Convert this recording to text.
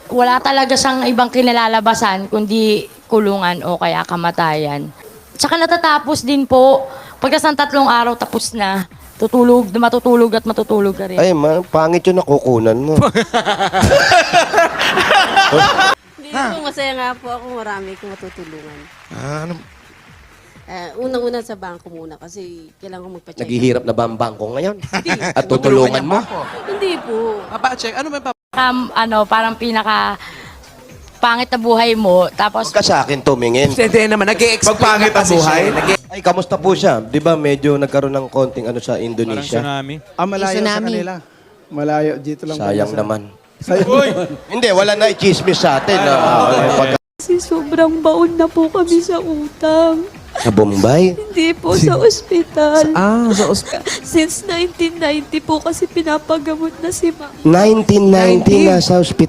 wala talaga siyang ibang kinalalabasan kundi kulungan o kaya kamatayan. Tsaka natatapos din po. Pagkas ng 3 araw, tapos na. Matutulog at matutulog ka rin. Ay, pangit yung nakukunan mo. Hindi po, masaya nga po ako. Marami kong matutulungan. Ano? Unang-una sa bangko muna kasi kailangan ko magpa-check. Naghihirap na ba ang bangko ngayon? At tutulungan mo? Hindi po. Papa-check. Ano ba Parang pinaka pangit na buhay mo. Tapos, Huwag ka sa akin tumingin. Hindi naman, nag-e-explain Pagpangit na kasi ang buhay? siya. Ay, kamusta po siya? Di ba medyo nagkaroon ng konting ano sa Parang Indonesia? tsunami. Malayo sa kanila. Malayo, dito lang. Sayang naman. Uy! Hindi, wala na i-chismis sa atin. Kasi sobrang baon na po kami sa utang. Sa Bombay? Hindi po sa ospital. Sa ospital. Since 1990 po kasi pinapagamot na si Ma. 1990 na sa ospital.